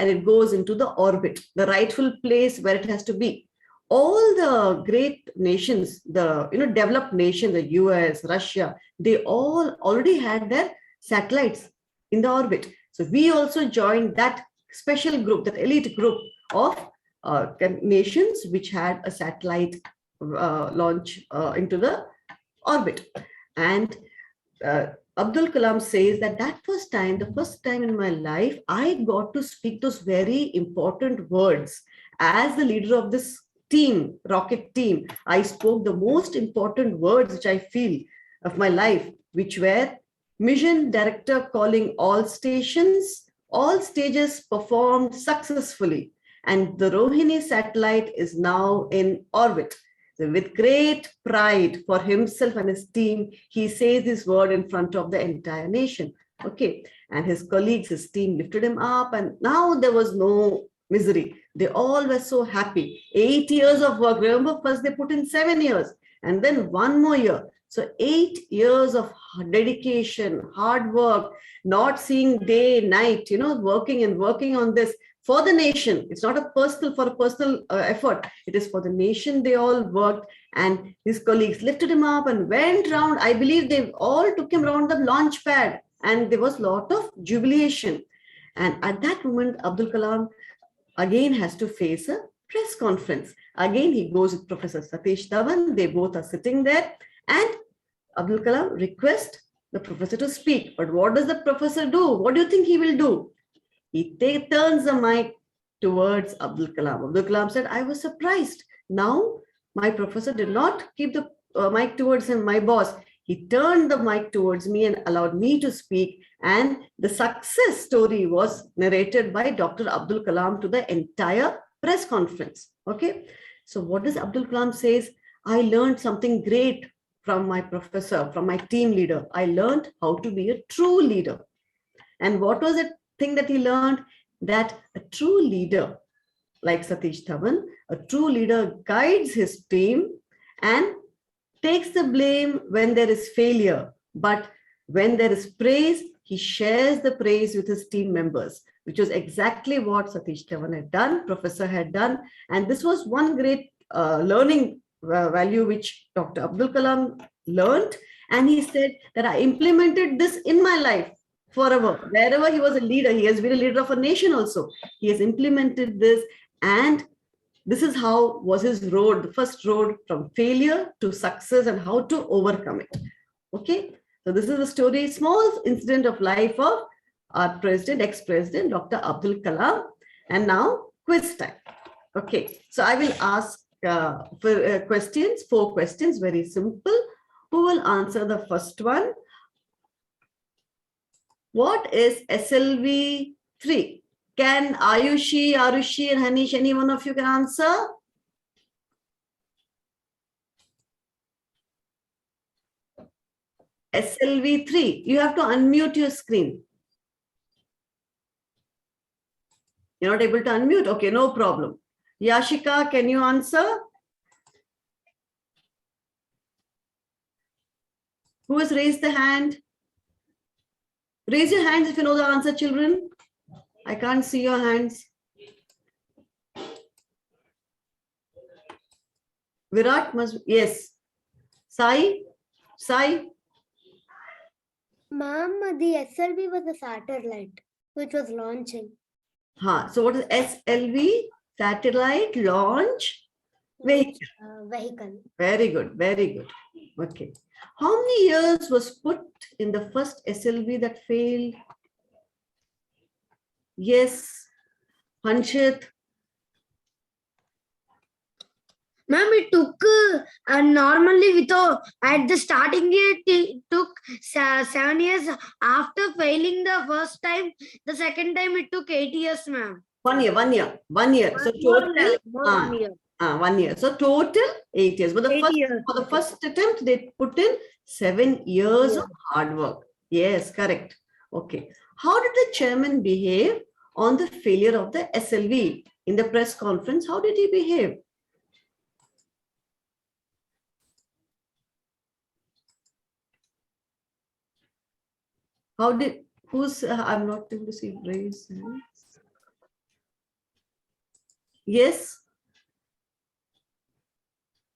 into the orbit, the rightful place where it has to be. All the great nations, the developed nations, the US, Russia, they all already had their satellites in the orbit. So we also joined that special group, that elite group of nations which had a satellite launch into the orbit. And Abdul Kalam says that was the first time in my life, I got to speak those very important words. As the leader of this team, rocket team, I spoke the most important words which I feel of my life, which were mission director calling all stations, all stages performed successfully, and the Rohini satellite is now in orbit. So with great pride for himself and his team, he says this word in front of the entire nation. Okay, and his colleagues, his team lifted him up, and now there was no misery. They all were so happy. 8 years of work. Remember, first they put in 7 years and then 1 more year. So 8 years of dedication, hard work, not seeing day, night, working on this for the nation. It's not a personal effort. It is for the nation. They all worked, and his colleagues lifted him up and went round. I believe they all took him around the launch pad, and there was a lot of jubilation. And at that moment, Abdul Kalam again has to face a press conference. Again, he goes with Professor Satish Dhawan. They both are sitting there, and Abdul Kalam requests the professor to speak. But what does the professor do? What do you think he will do? He turns the mic towards Abdul Kalam. Abdul Kalam said, I was surprised. Now, my professor did not keep the mic towards him, my boss. He turned the mic towards me and allowed me to speak. And the success story was narrated by Dr. Abdul Kalam to the entire press conference. Okay. So what does Abdul Kalam says? I learned something great from my professor, from my team leader. I learned how to be a true leader. And what was it? Thing that he learned, that a true leader like Satish Dhawan, a true leader guides his team and takes the blame when there is failure. But when there is praise, he shares the praise with his team members, which was exactly what Satish Dhawan had done, professor had done. And this was one great learning value which Dr. Abdul Kalam learned. And he said that I implemented this in my life. Forever, wherever he was a leader, he has been a leader of a nation also. He has implemented this, and this is how was his road, the first road from failure to success and how to overcome it. Okay, so this is a story, small incident of life of our president, ex-president, Dr. Abdul Kalam. And now quiz time. Okay, so I will ask for questions, 4 questions, very simple. Who will answer the first one? What is SLV 3? Can Ayushi, Arushi, and Hanish, any one of you can answer? SLV 3. You have to unmute your screen. You're not able to unmute? Okay, no problem. Yashika, can you answer? Who has raised the hand? Raise your hands if you know the answer, children. I can't see your hands. Virat must, yes. Sai? Sai? Ma'am, the SLV was a satellite which was launching. So what is SLV? Satellite launch vehicle. Vehicle. Very good, very good. Okay. How many years was put in the first SLV that failed? Yes. Hanshit? Ma'am, it took normally at the starting it took 7 years. After failing the first time, the second time it took 8 years, ma'am. 1 year, 1 year, 1 year. So total, 1 year. 1 year. So total 8 years. But the 8 first, years. for the first attempt, they put in 7 years of hard work. Yes, correct. Okay. How did the chairman behave on the failure of the SLV in the press conference? How did he behave? How did, I'm not able to see, raise hands. Yes.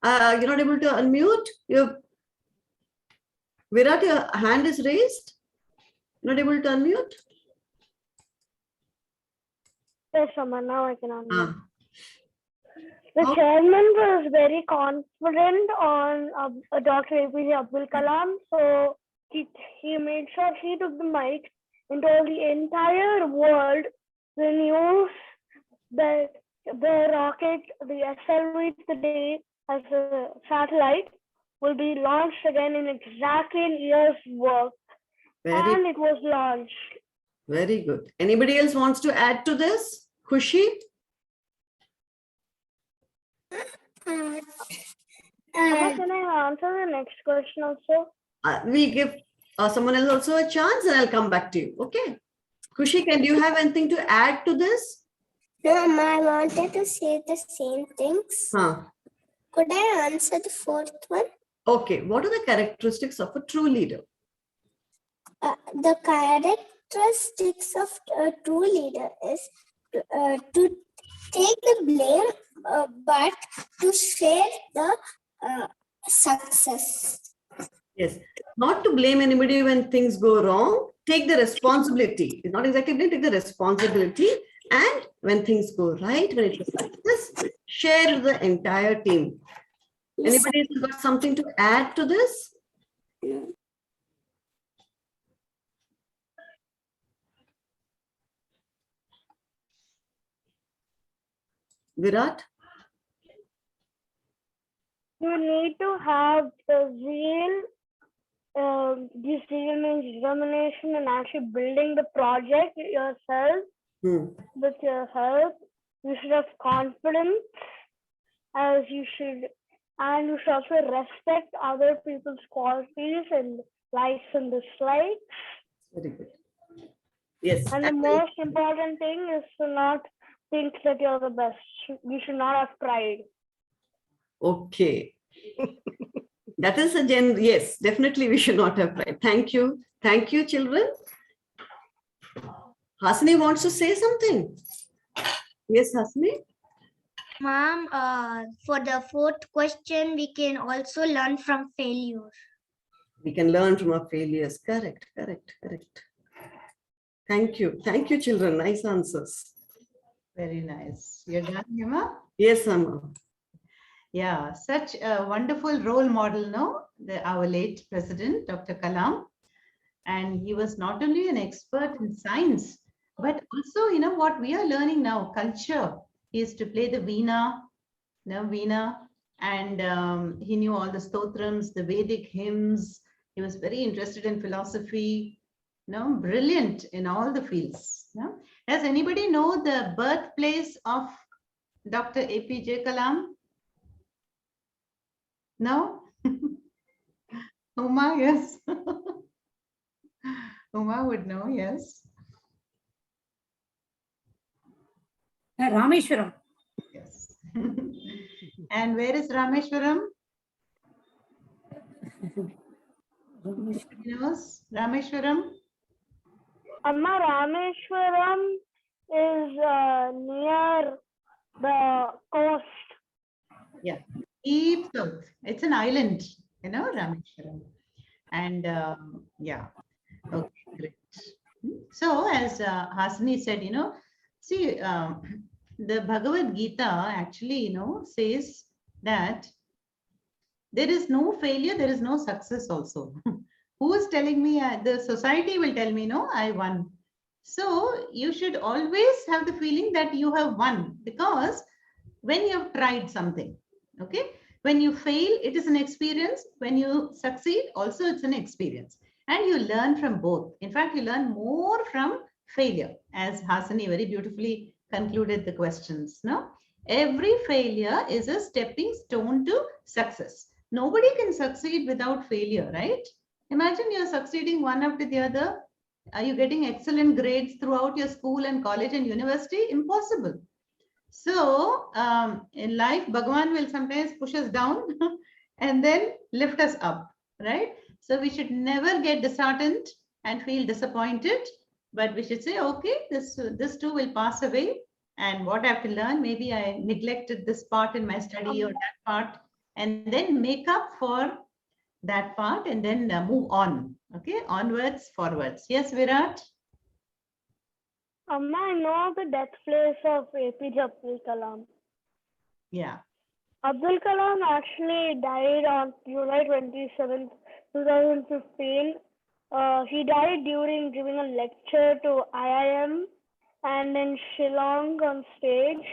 You're not able to unmute? Virat, your hand is raised? Not able to unmute? Yes, Amma, now I can unmute. The How- chairman was very confident on Dr. APJ Abdul Kalam, so he made sure he took the mic and told the entire world the news that the rocket, the SLV today as a satellite, will be launched again in exactly a year's work. And it was launched. Very good. Anybody else wants to add to this? Khushi? Amma, can I answer the next question also? We give someone else also a chance and I'll come back to you. Okay. Khushi, can you have anything to add to this? No, Amma, I wanted to say the same things. Could I answer the fourth one? Okay. What are the characteristics of a true leader? The characteristics of a true leader is to take the blame, but to share the success. Yes. Not to blame anybody when things go wrong. Take the responsibility. It's not exactly blame, take the responsibility. And when things go right, when it is like this, share with the entire team. Yes. Anybody has got something to add to this? Virat? You need to have the zeal, this zeal means determination and actually building the project yourself with your help. You should have confidence, as you should, and you should also respect other people's qualities and likes and dislikes. Very good. Yes. And the most important thing is to not think that you're the best. You should not have pride. Okay. That is a yes, definitely we should not have pride. Thank you. Thank you, children. Hasni wants to say something. Yes, Hasni. Ma'am, for the fourth question, we can also learn from failure. We can learn from our failures. Correct, correct, correct. Thank you. Thank you, children. Nice answers. Very nice. You're done, Hima? Yes, Amma. Yeah, such a wonderful role model, no? Our late president, Dr. Kalam. And he was not only an expert in science, but also, you know, what we are learning now, culture. He used to play the veena, and he knew all the stotrams, the Vedic hymns. He was very interested in philosophy. No, brilliant in all the fields. No? Does anybody know the birthplace of Dr. APJ Kalam? No? Uma, yes. Uma would know, yes. Rameshwaram. Yes. And where is Rameshwaram? Anybody knows Rameshwaram? Amma, Rameshwaram is near the coast. Yeah, deep south. It's an island, you know, Rameshwaram. And yeah, okay, great. So as Hasini said, you know, see, the Bhagavad Gita actually, you know, says that there is no failure, there is no success also. Who is telling me? The society will tell me, no, I won. So you should always have the feeling that you have won, because when you have tried something, okay, when you fail, it is an experience. When you succeed, also it's an experience. And you learn from both. In fact, you learn more from failure, as Hasani very beautifully concluded the questions. No, every failure is a stepping stone to success. Nobody can succeed without failure, right? Imagine you're succeeding one after the other. Are you getting excellent grades throughout your school and college and university? Impossible. So in life, Bhagwan will sometimes push us down and then lift us up, right? So we should never get disheartened and feel disappointed, but we should say, okay, this too will pass away. And what I have to learn, maybe I neglected this part in my study or that part, and then make up for that part and then move on. Okay, onwards, forwards. Yes, Virat? Amma, I know the death place of APJ Abdul Kalam. Yeah. Abdul Kalam actually died on July 27th, 2015. He died during giving a lecture to IIM and in Shillong on stage.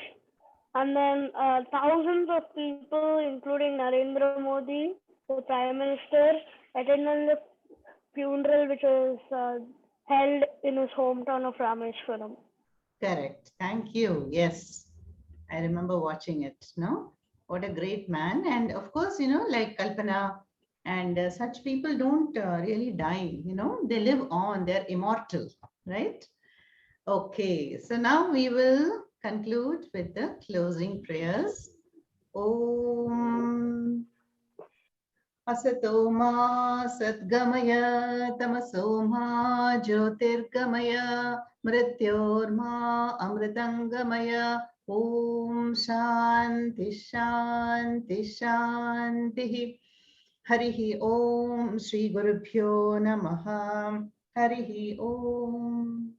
And then thousands of people, including Narendra Modi, the Prime Minister, attended the funeral which was held in his hometown of Rameshwaram. Correct. Thank you. Yes, I remember watching it. No, what a great man. And of course, you know, like Kalpana and such people don't really die. You know, they live on. They're immortal, right? Okay. So now we will conclude with the closing prayers. Om Asato ma Sadgamaya Tamaso ma Jyotirgamaya Mrityorma Amritangamaya Om Shanti Shanti Shanti Harihi Om Shri Gurubhyo Namaha Harihi Om